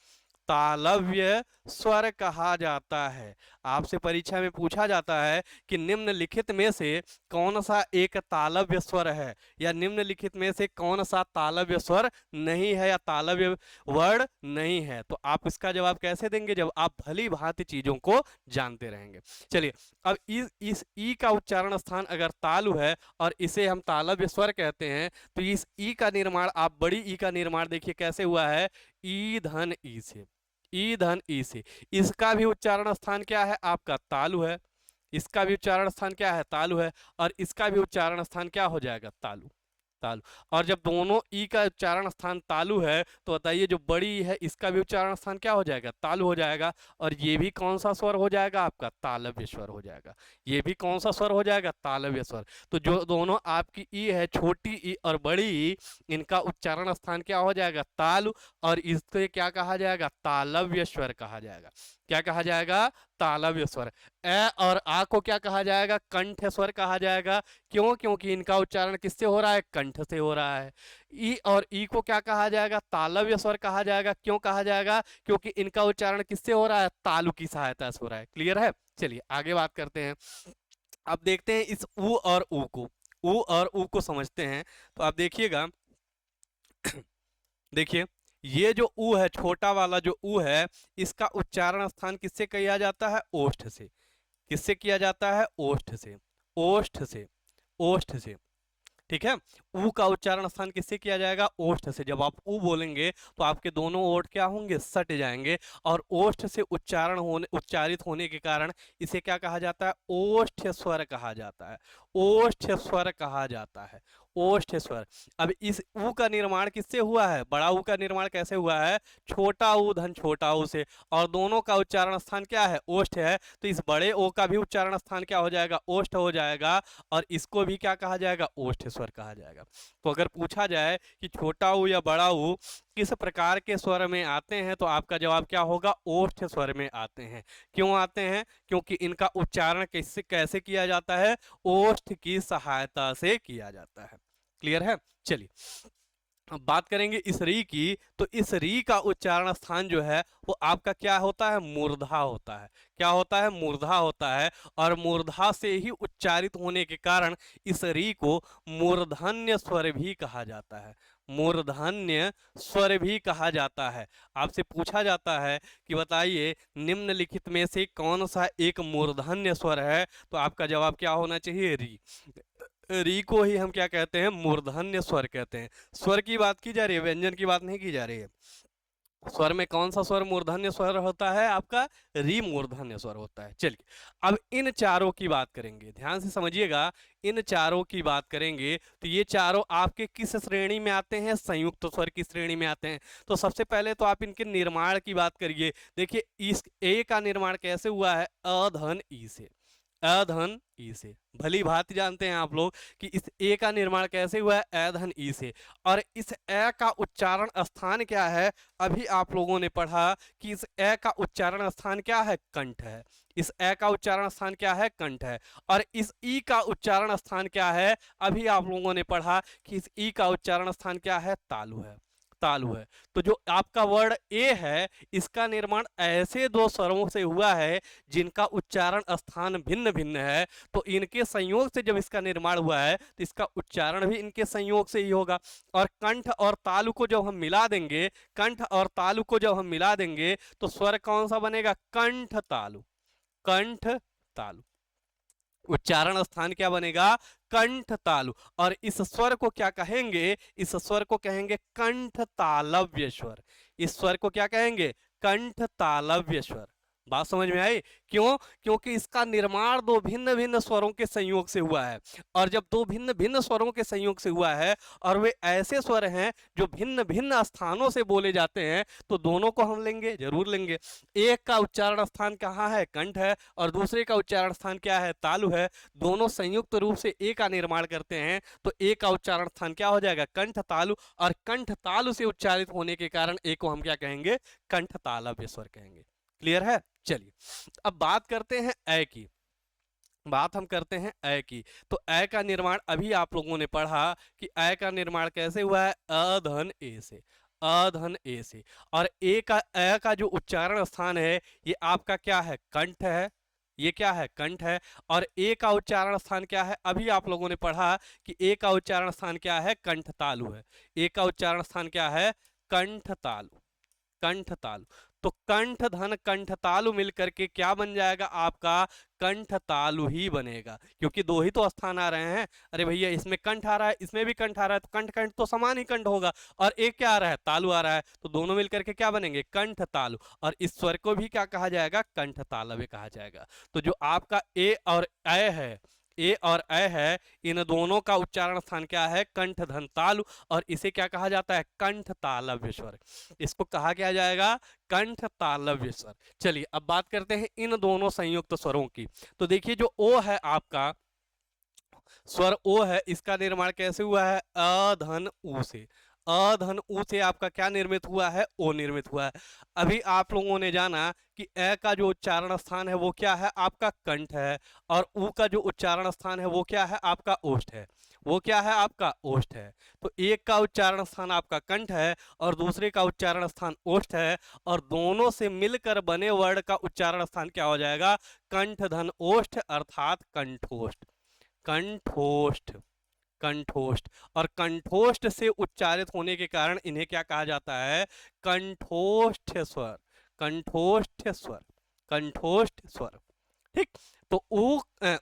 तालव्य स्वर कहा जाता है। आपसे परीक्षा में पूछा जाता है कि निम्नलिखित में से कौन सा एक तालव्य स्वर है, या निम्नलिखित में से कौन सा तालव्य स्वर नहीं है या तालव्य वर्ण नहीं है, तो आप इसका जवाब कैसे देंगे, जब आप भली भांति चीजों को जानते रहेंगे। चलिए, अब इस ई का उच्चारण स्थान अगर तालु है और इसे हम तालव्य स्वर कहते हैं, तो इस ई का निर्माण, आप बड़ी ई का निर्माण देखिए कैसे हुआ है, ई धन ई से, ई धन ई से। इसका भी उच्चारण स्थान क्या है आपका, तालु है, इसका भी उच्चारण स्थान क्या है, तालु है, और इसका भी उच्चारण स्थान क्या हो जाएगा, तालु, तालु। और जब दोनों ई का उच्चारण स्थान तालु है, तो बताइए जो बड़ी ई है इसका भी उच्चारण स्थान क्या हो जाएगा, तालु हो जाएगा, और ये भी कौन सा स्वर हो जाएगा आपका, तालव्य स्वर हो जाएगा, ये भी कौन सा स्वर हो जाएगा, तालव्य स्वर। तो जो दोनों आपकी ई है, छोटी ई और बड़ी ई, इनका उच्चारण स्थान क्या हो जाएगा, तालु, और इसको क्या कहा जाएगा, तालव्य स्वर कहा जाएगा। क्या कहा जाएगा, तालव्य स्वर। ए और आ को क्या कहा जाएगा, कंठ स्वर कहा जाएगा। क्यों, क्योंकि इनका उच्चारण किससे हो रहा है, कंठ से हो रहा है। ई और ई को क्या कहा जाएगा, तालव्य स्वर कहा जाएगा। क्यों कहा जाएगा, क्योंकि इनका उच्चारण किससे हो रहा है, तालु की सहायता से हो रहा है। क्लियर है, चलिए आगे बात करते हैं। अब देखते हैं इस ऊ और ऊ को, ऊ और ऊ को समझते हैं। तो आप देखिएगा, देखिए ये जो ऊ है, छोटा वाला जो ऊ है, इसका उच्चारण स्थान किससे किया जाता है, ओष्ठ से। किससे किया जाता है, ओष्ठ से, ओष्ठ से, ओष्ठ से। ठीक है, ऊ का उच्चारण स्थान किससे किया जाएगा, ओष्ठ से। जब आप ऊ बोलेंगे तो आपके दोनों ओठ क्या होंगे, सट जाएंगे, और ओष्ठ से उच्चारित होने के कारण इसे क्या कहा जाता है, ओष्ठ स्वर कहा जाता है, ओष्ठ स्वर कहा जाता है, ओष्ठ स्वर। अब इस ऊ का निर्माण किससे हुआ है, बड़ा ऊ का निर्माण कैसे हुआ है, छोटा ऊ धन छोटा ऊ से, और दोनों का उच्चारण स्थान क्या है, ओष्ठ है, तो इस बड़े ओ का भी उच्चारण स्थान क्या हो जाएगा, ओष्ठ हो जाएगा, और इसको भी क्या कहा जाएगा, ओष्ठ स्वर कहा जाएगा। तो अगर पूछा जाए कि छोटा ऊ या बड़ा ऊ किस प्रकार के स्वर में आते हैं, तो आपका जवाब क्या होगा, ओष्ठ स्वर में आते हैं। क्यों आते हैं, क्योंकि इनका उच्चारण कैसे कैसे किया जाता है, ओष्ठ की सहायता से किया जाता है। क्लियर है, चलिए अब बात करेंगे इस री की। तो इस री का उच्चारण स्थान जो है वो आपका क्या होता है, मूर्धा होता है। क्या होता है, मूर्धा होता है, और मूर्धा से ही उच्चारित होने के कारण इस री को मूर्धन्य स्वर भी कहा जाता है, मूर्धन्य स्वर भी कहा जाता है। आपसे पूछा जाता है कि बताइए निम्नलिखित में से कौन सा एक मूर्धन्य स्वर है, तो आपका जवाब क्या होना चाहिए, री। री को ही हम क्या कहते हैं, मूर्धन्य स्वर कहते हैं। स्वर की बात की जा रही है, व्यंजन की बात नहीं की जा रही है। स्वर में कौन सा स्वर मूर्धन्य स्वर होता है आपका, री मूर्धन्य स्वर होता है। चलिए अब इन चारों की बात करेंगे, ध्यान से समझिएगा, इन चारों की बात करेंगे तो ये चारों आपके किस श्रेणी में आते हैं, संयुक्त स्वर की श्रेणी में आते हैं। तो सबसे पहले तो आप इनके निर्माण की बात करिए। देखिए इस ए का निर्माण कैसे हुआ है, अधन ई से, अधन ई से। भली भांति जानते हैं आप लोग कि इस ए का निर्माण कैसे हुआ है, अधन ई से। और इस ए का उच्चारण स्थान क्या है, अभी आप लोगों ने पढ़ा कि इस ए का उच्चारण स्थान क्या है, कंठ है। इस ए का उच्चारण स्थान क्या है, कंठ है। और इस ई का उच्चारण स्थान क्या है, अभी आप लोगों ने पढ़ा कि इस ई का उच्चारण स्थान क्या है, तालु है, तालु है। तो जो आपका वर्ड ए है, इसका निर्माण ऐसे दो स्वरों से हुआ है जिनका उच्चारण स्थान भिन्न भिन्न है। तो इनके संयोग से जब इसका निर्माण हुआ है तो इसका उच्चारण भी इनके संयोग से ही होगा। और कंठ और तालु को जब हम मिला देंगे, कंठ और तालु को जब हम मिला देंगे तो स्वर कौन सा बनेगा, कंठ तालु, कंठ तालु। उच्चारण स्थान क्या बनेगा, कंठ तालु। और इस स्वर को क्या कहेंगे, इस स्वर को कहेंगे कंठ तालव्य स्वर। इस स्वर को क्या कहेंगे, कंठ तालव्य स्वर। बात समझ में आई, क्यों, क्योंकि इसका निर्माण दो भिन्न भिन्न स्वरों के संयोग से हुआ है। और जब दो भिन्न भिन्न स्वरों के संयोग से हुआ है और वे ऐसे स्वर हैं जो भिन्न भिन्न स्थानों से बोले जाते हैं, तो दोनों को हम लेंगे, जरूर लेंगे। एक का उच्चारण स्थान कहाँ है, कंठ है, और दूसरे का उच्चारण स्थान क्या है, तालु है। दोनों संयुक्त रूप से ए का निर्माण करते हैं, तो ए का उच्चारण स्थान क्या हो जाएगा, कंठ तालु। और कंठ तालु से उच्चारित होने के कारण ए को हम क्या कहेंगे, कंठ तालव्य स्वर कहेंगे। क्लियर है, चलिए अब बात करते हैं ए की। बात हम करते हैं अ की। तो अ का निर्माण अभी आप लोगों ने पढ़ा कि अ का निर्माण कैसे हुआ है, अ धन ए से, अ धन ए से। और ए का अ का जो उच्चारण स्थान है ये आपका क्या है, कंठ है, ये क्या है, कंठ है। और ए का उच्चारण स्थान क्या है, अभी आप लोगों ने पढ़ा कि ए का उच्चारण स्थान क्या है, कंठ तालु है। ए का उच्चारण स्थान क्या है, कंठ तालु, कंठ तालु। तो कंठ धन कंठ तालु मिलकर के क्या बन जाएगा आपका, कंठ तालु ही बनेगा, क्योंकि दो ही तो स्थान आ रहे हैं। अरे भैया इसमें कंठ आ रहा है, इसमें भी कंठ आ रहा है, तो कंठ कंठ तो समान ही कंठ होगा। और एक क्या आ रहा है, तालु आ रहा है, तो दोनों मिलकर के क्या बनेंगे, कंठ तालु। और इस स्वर को भी क्या कहा जाएगा, कंठ तालव्य कहा जाएगा। तो जो आपका ए और अ है, ए और अ है, इन दोनों का उच्चारण स्थान क्या है, कंठ धन तालु। और इसे क्या कहा जाता है, कंठ तालव्य स्वर। इसको कहा क्या जाएगा, कंठ तालव्य स्वर। चलिए अब बात करते हैं इन दोनों संयुक्त स्वरों की। तो देखिए जो ओ है आपका, स्वर ओ है, इसका निर्माण कैसे हुआ है, अ धन उ से। अ धन उ से आपका क्या निर्मित हुआ है, ओ निर्मित हुआ है। अभी आप लोगों ने जाना कि अ का जो उच्चारण स्थान है वो क्या है, आपका कंठ है। और उ का जो उच्चारण स्थान है वो क्या है, आपका ओष्ठ है। वो क्या है, आपका ओष्ठ है। तो एक का उच्चारण स्थान आपका कंठ है और दूसरे का उच्चारण स्थान ओष्ठ है। और दोनों से मिलकर बने वर्ण का उच्चारण स्थान क्या हो जाएगा, कंठ धन ओष्ठ अर्थात कंठोष्ठ, कंठोष्ठ, कंठोष्ठ। और कंठोष्ठ से उच्चारित होने के कारण इन्हें क्या कहा जाता है, कंठोष्ठ स्वर, कंठोष्ठ स्वर, कंठोष्ठ स्वर। ठीक। तो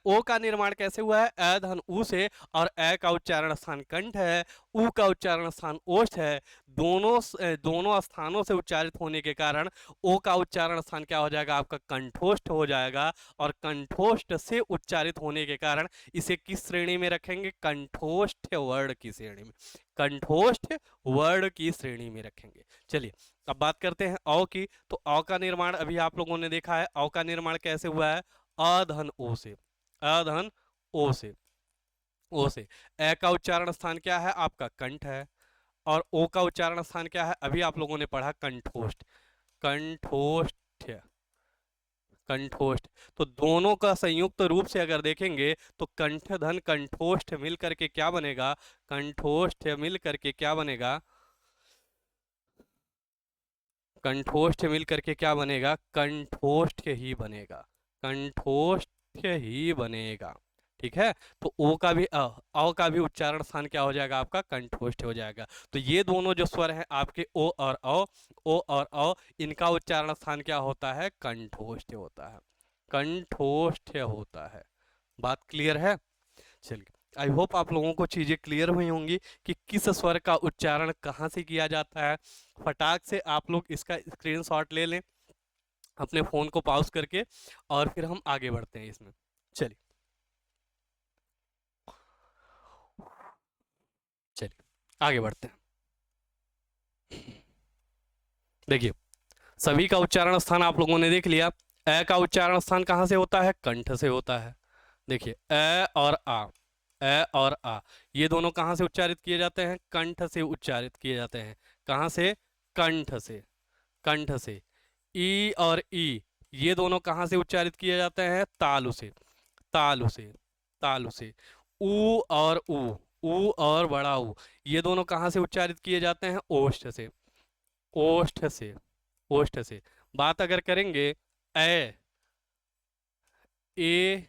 ओ का निर्माण कैसे हुआ है, अ धन उ से। और अ का उच्चारण स्थान कंठ है, उ का उच्चारण स्थान ओष्ठ है। दोनों स्थानों से उच्चारित होने के कारण ओ का उच्चारण स्थान क्या हो जाएगा, आपका कंठोष्ठ हो जाएगा। और कंठोष्ठ से उच्चारित होने के कारण इसे किस श्रेणी में रखेंगे, कंठोष्ठ वर्ण की श्रेणी में, कंठोष्ठ वर्ण की श्रेणी में रखेंगे। चलिए अब बात करते हैं औ की। तो औ का निर्माण अभी आप लोगों ने देखा है, औ का निर्माण कैसे हुआ है, अधन ओ से, अधन ओ से, ओ से। ए का उच्चारण स्थान क्या है, आपका कंठ है। और ओ का उच्चारण स्थान क्या है, अभी आप लोगों ने पढ़ा कंठोष्ठ, कंठोष्ठ, कंठोष्ठ। तो दोनों का संयुक्त रूप से अगर देखेंगे तो कंठ धन कंठोष्ठ मिल करके क्या बनेगा, कंठोष्ठ मिल करके क्या बनेगा, कंठोष्ठ मिल करके क्या बनेगा, कंठोष्ठ ही बनेगा, कंठोष्ठ ही बनेगा। ठीक है। तो ओ का भी अ का भी उच्चारण स्थान क्या हो जाएगा, आपका कंठोष्ठ हो जाएगा। तो ये दोनों जो स्वर हैं आपके ओ और औ, ओ और औ, इनका उच्चारण स्थान क्या होता है, कंठोष्ठ होता है, कंठोष्ठ होता है। बात क्लियर है। चलिए आई होप आप लोगों को चीजें क्लियर हुई होंगी कि किस स्वर का उच्चारण कहाँ से किया जाता है। फटाक से आप लोग इसका स्क्रीनशॉट ले लें अपने फोन को पॉज करके, और फिर हम आगे बढ़ते हैं इसमें। चलिए, चलिए आगे बढ़ते हैं। देखिए सभी का उच्चारण स्थान आप लोगों ने देख लिया। अ का उच्चारण स्थान कहाँ से होता है, कंठ से होता है। देखिए अ और आ, अ और आ, ये दोनों कहाँ से उच्चारित किए जाते हैं, कंठ से उच्चारित किए जाते हैं। कहाँ से, कंठ से, कंठ से। ई और ई, ये दोनों कहाँ से उच्चारित किए जाते हैं, तालु से, तालु से, तालु से। ऊ और बड़ा ऊ, ये दोनों कहाँ से उच्चारित किए जाते हैं, ओष्ठ से, ओष्ठ से, ओष्ठ से। बात अगर करेंगे ए, ए,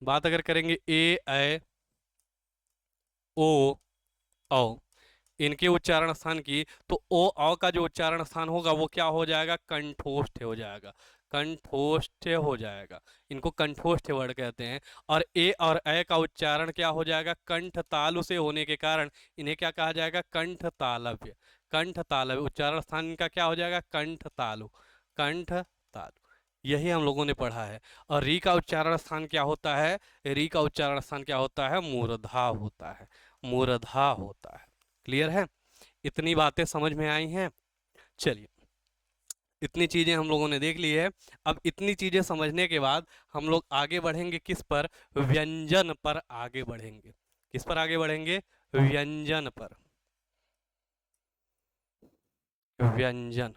बात अगर करेंगे ए ऐ ओ औ, इनके उच्चारण स्थान की, तो ओ औ का जो उच्चारण स्थान होगा वो क्या हो जाएगा, कंठोष्ठ हो जाएगा, कंठोष्ठ हो जाएगा। इनको कंठोष्ठ वर्ण कहते हैं। और ए और ए का उच्चारण क्या हो जाएगा, कंठ तालु से होने के कारण इन्हें क्या कहा जाएगा, कंठ तालव्य, कंठ तालव्य। उच्चारण स्थान इनका क्या हो जाएगा, कंठ तालु, कंठ तालु। यही हम लोगों ने पढ़ा है। और री का उच्चारण स्थान क्या होता है, री का उच्चारण स्थान क्या होता है, मूर्धा होता है, मूर्धा होता है। क्लियर है, इतनी बातें समझ में आई हैं। चलिए इतनी चीजें हम लोगों ने देख ली है। अब इतनी चीजें समझने के बाद हम लोग आगे बढ़ेंगे किस पर, व्यंजन पर आगे बढ़ेंगे। किस पर आगे बढ़ेंगे, व्यंजन पर, व्यंजन।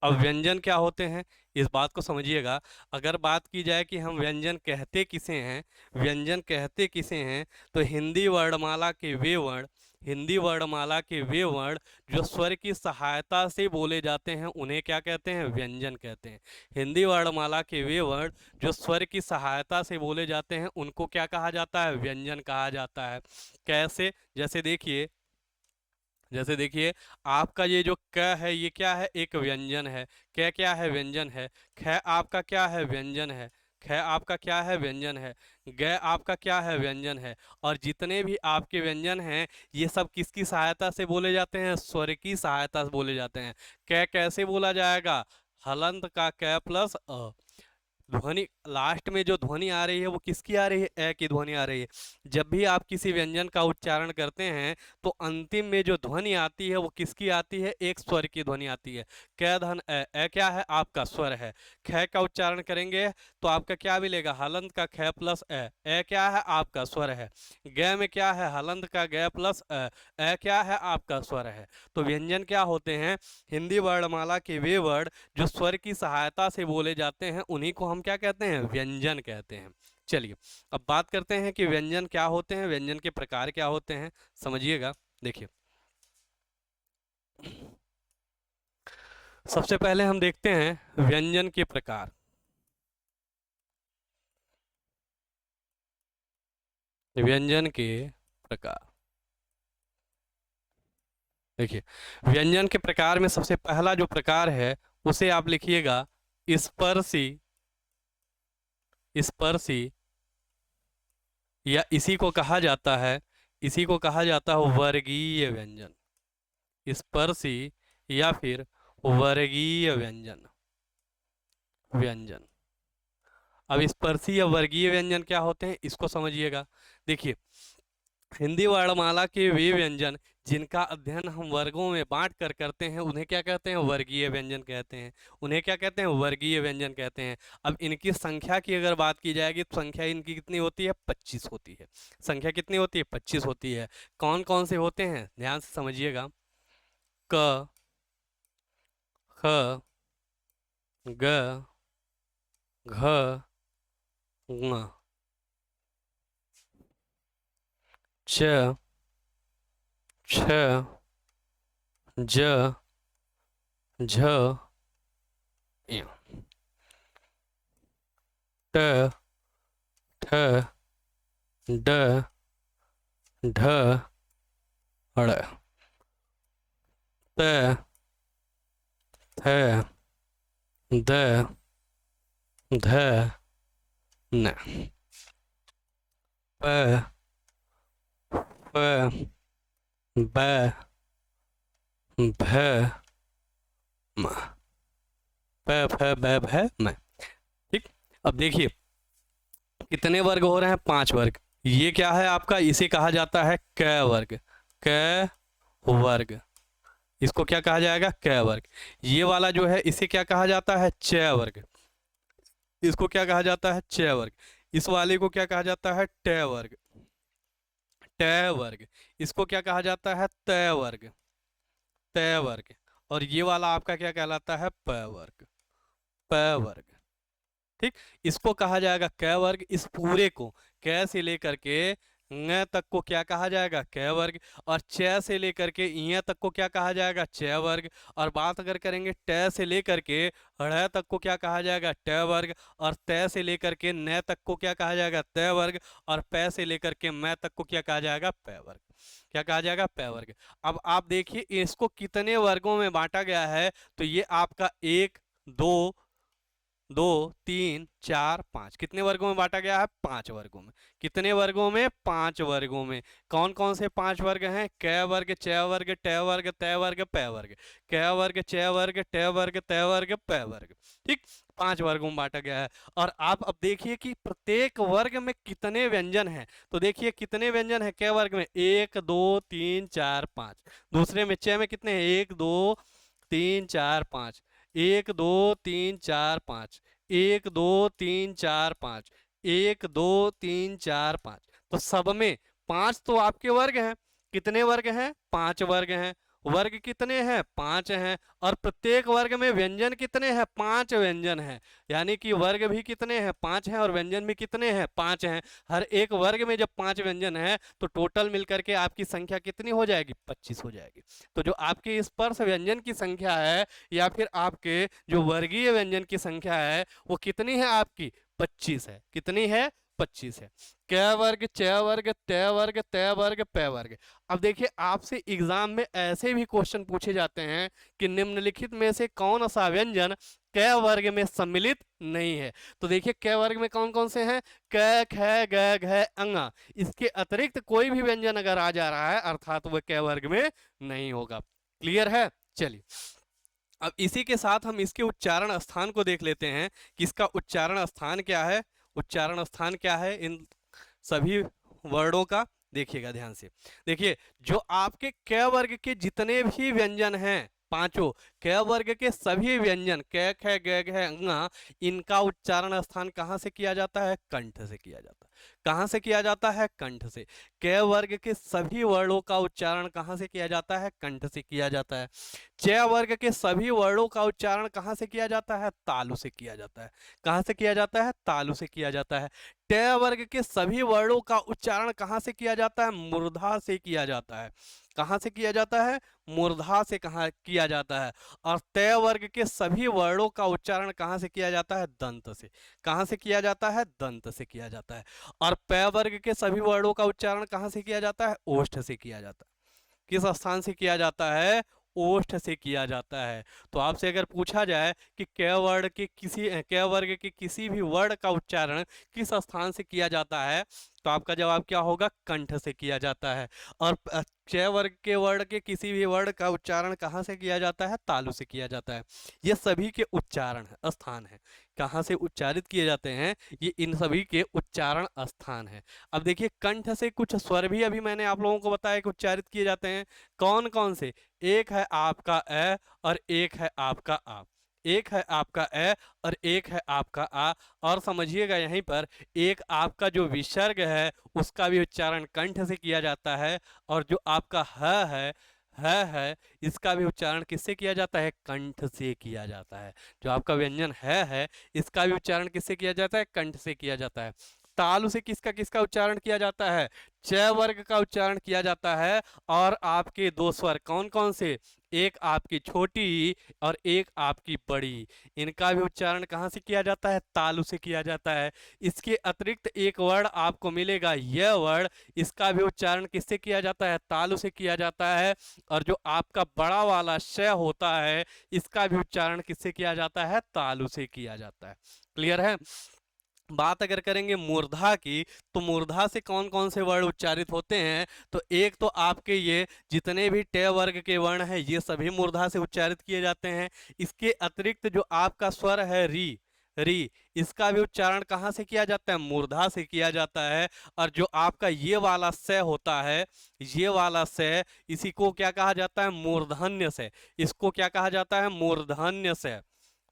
अब व्यंजन क्या होते हैं, इस बात को समझिएगा। अगर बात की जाए कि हम व्यंजन कहते किसे हैं, व्यंजन कहते किसे हैं, तो हिंदी वर्णमाला के वे वर्ण, हिंदी वर्णमाला के वे वर्ण जो स्वर की सहायता से बोले जाते हैं उन्हें क्या कहते हैं, व्यंजन कहते हैं। हिंदी वर्णमाला के वे वर्ण जो स्वर की सहायता से बोले जाते हैं उनको क्या कहा जाता है, व्यंजन कहा जाता है। कैसे, जैसे देखिए आपका ये जो क है ये क्या है, एक व्यंजन है। क क्या है, व्यंजन है। ख आपका क्या है, व्यंजन है। ख आपका क्या है, व्यंजन है। ग आपका क्या है, व्यंजन है। और जितने भी आपके व्यंजन हैं ये सब किसकी सहायता से बोले जाते हैं, स्वर की सहायता से बोले जाते हैं। क कैसे बोला जाएगा, हलंत का क प्लस अ। ध्वनि लास्ट में जो ध्वनि आ रही है वो किसकी आ रही है, ए की ध्वनि आ रही है। जब भी आप किसी व्यंजन का उच्चारण करते हैं तो अंतिम में जो ध्वनि आती है वो किसकी आती है, एक स्वर की ध्वनि आती है। कै धन ए, ए क्या है, आपका स्वर है। ख का उच्चारण करेंगे तो आपका क्या मिलेगा, हलंत का ख प्लस ए क्या है, आपका स्वर है। ग में क्या है, हलंत का ग प्लस ए क्या है, आपका स्वर है। तो व्यंजन क्या होते हैं, हिंदी वर्णमाला के वे वर्ण जो स्वर की सहायता से बोले जाते हैं उन्हीं को हम क्या कहते हैं, व्यंजन कहते हैं। चलिए अब बात करते हैं कि व्यंजन क्या होते हैं, व्यंजन के प्रकार क्या होते हैं, समझिएगा। देखिए सबसे पहले हम देखते हैं व्यंजन के प्रकार। व्यंजन के प्रकार, देखिए व्यंजन के प्रकार में सबसे पहला जो प्रकार है उसे आप लिखिएगा स्पर्शी, स्पर्शी, या इसी को कहा जाता है, इसी को कहा जाता है वर्गीय व्यंजन। स्पर्शी या फिर वर्गीय व्यंजन, व्यंजन। अब स्पर्शी या वर्गीय व्यंजन क्या होते हैं इसको समझिएगा। देखिए हिंदी वर्णमाला के वे व्यंजन जिनका अध्ययन हम वर्गों में बांट कर करते हैं उन्हें क्या कहते हैं, वर्गीय व्यंजन कहते हैं। उन्हें क्या कहते हैं, वर्गीय व्यंजन कहते हैं। अब इनकी संख्या की अगर बात की जाएगी तो संख्या इनकी कितनी होती है, 25 होती है। संख्या कितनी होती है, 25 होती है। कौन कौन से होते हैं, ध्यान से समझिएगा। क, ख, ग, घ, ङ, च, छ, ज, झ, य, ट, ठ, ड, ढ, ड़, त, थ, द, ध, न, प, फ, ब, भ, म, प, फ, ब, भ, म। ठीक, अब देखिए कितने वर्ग हो रहे हैं, 5 वर्ग। ये क्या है आपका, इसे कहा जाता है क वर्ग, क वर्ग। इसको क्या कहा जाएगा, क वर्ग। ये वाला जो है इसे क्या कहा जाता है, च वर्ग। इसको क्या कहा जाता है, च वर्ग। इस वाले को क्या कहा जाता है, ट वर्ग, ट वर्ग। इसको क्या कहा जाता है, त वर्ग, त वर्ग। और ये वाला आपका क्या कहलाता है, प वर्ग, प वर्ग। ठीक, इसको कहा जाएगा क वर्ग। इस पूरे को क से लेकर के ङ तक को क्या कहा जाएगा, क वर्ग। और च से लेकर के इ तक को क्या कहा जाएगा, च वर्ग। और बात अगर करेंगे ट से लेकर के ढ़ तक को क्या कहा जाएगा, ट वर्ग। और त से लेकर के न तक को क्या कहा जाएगा, त वर्ग। और प से लेकर के म तक को क्या कहा जाएगा, प वर्ग। क्या कहा जाएगा, प वर्ग। अब आप देखिए इसको कितने वर्गों में बांटा गया है, तो ये आपका 1 2 2 3 4 5, कितने वर्गों में बांटा गया है, 5 वर्गों में। कितने वर्गों में, 5 वर्गों में। कौन कौन से 5 वर्ग हैं, क वर्ग, च वर्ग, ट वर्ग, त वर्ग, प वर्ग। क वर्ग, च वर्ग, ट वर्ग, त वर्ग, प वर्ग। ठीक, 5 वर्गों में बांटा गया है। और आप अब देखिए कि प्रत्येक वर्ग में कितने व्यंजन हैं। तो देखिए कितने व्यंजन है क वर्ग में, 1 2 3 4 5। दूसरे में च में कितने हैं, 1 2 3 4 5, 1 2 3 4 5, 1 2 3 4 5, 1 2 3 4 5। तो सब में 5 तो आपके वर्ग हैं। कितने वर्ग हैं, 5 वर्ग हैं। वर्ग कितने हैं? 5 हैं। और प्रत्येक वर्ग में व्यंजन कितने हैं? 5 व्यंजन हैं। यानी कि वर्ग भी कितने हैं? 5 हैं। और व्यंजन भी कितने हैं? 5 हैं। हर एक वर्ग में जब 5 व्यंजन हैं तो टोटल मिलकर के आपकी संख्या कितनी हो जाएगी? 25 हो जाएगी। तो जो आपके स्पर्श व्यंजन की संख्या है या फिर आपके जो वर्गीय व्यंजन की संख्या है वो कितनी है? आपकी 25 है। कितनी है? 25 है। क वर्ग, च वर्ग, त वर्ग, त वर्ग, प वर्ग। अब देखिए आपसे एग्जाम में ऐसे भी क्वेश्चन पूछे जाते हैं कि निम्नलिखित में से कौन सा व्यंजन क वर्ग में सम्मिलित नहीं है। तो देखिए क वर्ग में कौन कौन से हैं? क, ख, ग, घ, अंगा। इसके अतिरिक्त कोई भी व्यंजन अगर आ जा रहा है अर्थात वह क वर्ग में नहीं होगा। क्लियर है? चलिए अब इसी के साथ हम इसके उच्चारण स्थान को देख लेते हैं कि इसका उच्चारण स्थान क्या है। उच्चारण स्थान क्या है इन सभी वर्डों का? देखिएगा ध्यान से। देखिए जो आपके क वर्ग के जितने भी व्यंजन हैं पांचों, क वर्ग के सभी व्यंजन क, ख, ग, घ, ङ, इनका उच्चारण स्थान कहाँ से किया जाता है? कंठ से किया जाता है। कहाँ से किया जाता है? कंठ से। क वर्ग के सभी वर्णों का उच्चारण कहाँ से किया जाता है? कंठ से किया जाता है। च वर्ग के सभी वर्णों का उच्चारण कहाँ से किया जाता है? तालु से किया जाता है। कहाँ से किया जाता है? तालु से किया जाता है। ट वर्ग के सभी वर्णों का उच्चारण कहाँ से किया जाता है? मूर्धा से किया जाता है। कहाँ से किया जाता है? मूर्धा से कहाँ किया जाता है। और त वर्ग के सभी वर्णों का उच्चारण कहाँ से किया जाता है? दंत से। कहाँ से किया जाता है? दंत से किया जाता है। और प वर्ग के सभी वर्णों का उच्चारण कहाँ से किया जाता है? ओष्ठ से किया जाता है। किस स्थान से किया जाता है? ओष्ठ से किया जाता है। तो आपसे अगर पूछा जाए कि क वर्ग के किसी भी वर्ण का उच्चारण किस स्थान से किया जाता है तो आपका जवाब क्या होगा? कंठ से किया जाता है। और च वर्ग के वर्ण के किसी भी वर्ण का उच्चारण कहाँ से किया जाता है? तालु से किया जाता है। ये सभी के उच्चारण है, स्थान है। कहाँ से उच्चारित किए जाते हैं? ये इन सभी के उच्चारण स्थान है। अब देखिए कंठ से कुछ स्वर भी अभी मैंने आप लोगों को बताया कि उच्चारित किए जाते हैं। कौन कौन से? एक है आपका अ और एक है आपका आ। एक है आपका अ और एक है आपका आ। और समझिएगा यहीं पर एक आपका जो विसर्ग है उसका भी उच्चारण कंठ से किया जाता है। और जो आपका है इसका भी उच्चारण किससे किया जाता है? कंठ से किया जाता है। जो आपका व्यंजन है इसका भी उच्चारण किससे किया जाता है? कंठ से किया जाता है। तालु से किसका किसका उच्चारण किया जाता है? च वर्ग का उच्चारण किया जाता है। और आपके दो स्वर कौन कौन से? एक आपकी छोटी और एक आपकी बड़ी। इनका भी उच्चारण कहाँ से किया जाता है? तालु से किया जाता है। इसके अतिरिक्त एक वर्ण आपको मिलेगा यह वर्ण, इसका भी उच्चारण किससे किया जाता है? तालु से किया जाता है। और जो आपका बड़ा वाला श होता है इसका भी उच्चारण किससे किया जाता है? तालु से किया जाता है। क्लियर है? बात अगर करेंगे मूर्धा की तो मूर्धा से कौन कौन से वर्ण उच्चारित होते हैं? तो एक तो आपके ये जितने भी ट वर्ग के वर्ण हैं ये सभी मूर्धा से उच्चारित किए जाते हैं। इसके अतिरिक्त जो आपका स्वर है री, इसका भी उच्चारण कहाँ से किया जाता है? मूर्धा से किया जाता है। और जो आपका ये वाला स होता है, ये वाला स, इसी को क्या कहा जाता है? मूर्धन्य से। इसको क्या कहा जाता है? मूर्धन्य से।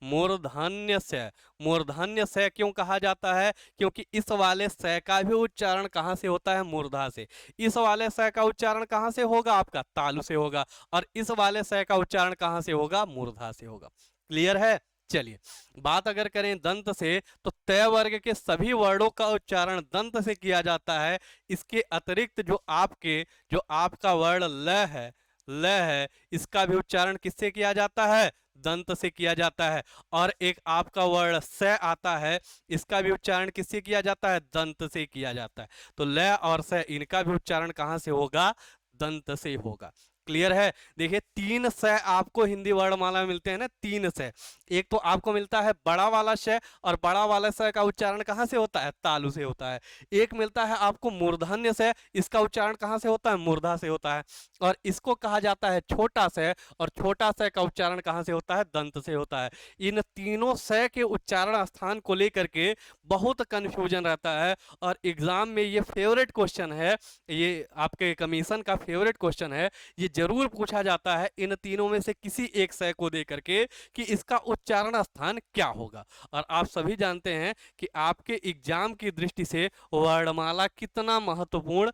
मूर्धन्य से। मूर्धन्य से क्यों कहा जाता है? क्योंकि इस वाले से का भी उच्चारण कहाँ से होता है? मूर्धा से। इस वाले से का उच्चारण कहाँ से होगा? आपका तालु से होगा। और इस वाले से का उच्चारण कहाँ से होगा? मूर्धा से होगा। क्लियर है? चलिए बात अगर करें दंत से तो तय वर्ग के सभी वर्णों का उच्चारण दंत से किया जाता है। इसके अतिरिक्त जो आपका वर्ण ल है इसका भी उच्चारण किससे किया जाता है? दंत से किया जाता है। और एक आपका वर्ण स आता है, इसका भी उच्चारण किससे किया जाता है? दंत से किया जाता है। तो ल और स इनका भी उच्चारण कहाँ से होगा? दंत से होगा। क्लियर है? देखिए 3 स आपको हिंदी वर्णमाला में मिलते हैं ना, 3 स। एक तो आपको मिलता है बड़ा वाला श और बड़ा वाला स का उच्चारण कहाँ से होता है? तालु से होता है। एक मिलता है आपको मूर्धन्य स, इसका उच्चारण कहाँ से होता है? मूर्धा से होता है। और इसको कहा जाता है छोटा स, और छोटा स का उच्चारण कहाँ से होता है? दंत से होता है। इन तीनों स के उच्चारण स्थान को लेकर के बहुत कंफ्यूजन रहता है। और एग्जाम में ये फेवरेट क्वेश्चन है, ये आपके कमीशन का फेवरेट क्वेश्चन है। ये जरूर पूछा जाता है इन तीनों में से किसी एक स को दे करके कि इसका उच्चारण स्थान क्या होगा। और आप सभी जानते हैं कि आपके एग्जाम की दृष्टि से वर्णमाला कितना महत्वपूर्ण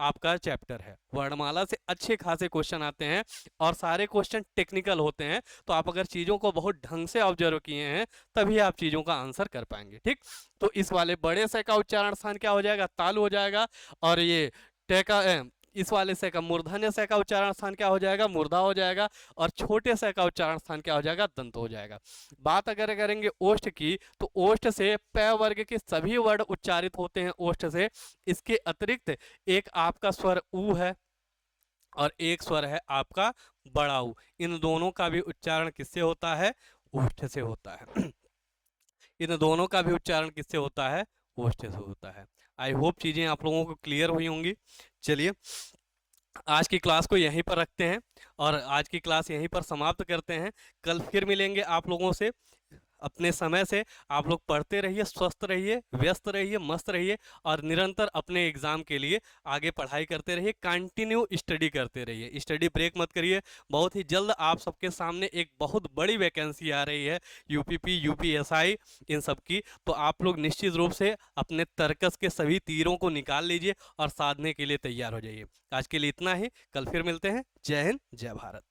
आपका चैप्टर है। वर्णमाला से अच्छे खासे क्वेश्चन आते हैं और सारे क्वेश्चन टेक्निकल होते हैं, तो आप अगर चीज़ों को बहुत ढंग से ऑब्जर्व किए हैं तभी आप चीज़ों का आंसर कर पाएंगे। ठीक, तो इस वाले बड़े से का उच्चारण स्थान क्या हो जाएगा? तालु हो जाएगा। और ये टे का इस वाले से का मूर्धन्य से का उच्चारण स्थान क्या हो जाएगा? मूर्धा हो जाएगा। और छोटे से का उच्चारण स्थान क्या हो जाएगा? दंत हो जाएगा। बात अगर करेंगे ओष्ठ की, तो ओष्ठ से प वर्ग के सभी वर्ण उच्चारित होते हैं ओष्ठ से। इसके अतिरिक्त एक आपका स्वर ऊ है और एक स्वर है आपका बड़ा ऊ। इन दोनों का भी उच्चारण किससे होता है? ओष्ठ से होता है। इन दोनों का भी उच्चारण किससे होता है? ओष्ठ से होता है। आई होप चीजें आप लोगों को क्लियर हुई होंगी। चलिए आज की क्लास को यहीं पर रखते हैं और आज की क्लास यहीं पर समाप्त करते हैं। कल फिर मिलेंगे आप लोगों से। अपने समय से आप लोग पढ़ते रहिए, स्वस्थ रहिए, व्यस्त रहिए, मस्त रहिए और निरंतर अपने एग्जाम के लिए आगे पढ़ाई करते रहिए। कंटिन्यू स्टडी करते रहिए, स्टडी ब्रेक मत करिए। बहुत ही जल्द आप सबके सामने एक बहुत बड़ी वैकेंसी आ रही है, यूपीपी, यूपीएसआई, इन सब की। तो आप लोग निश्चित रूप से अपने तर्कस के सभी तीरों को निकाल लीजिए और साधने के लिए तैयार हो जाइए। आज के लिए इतना ही, कल फिर मिलते हैं। जय हिंद, जय भारत।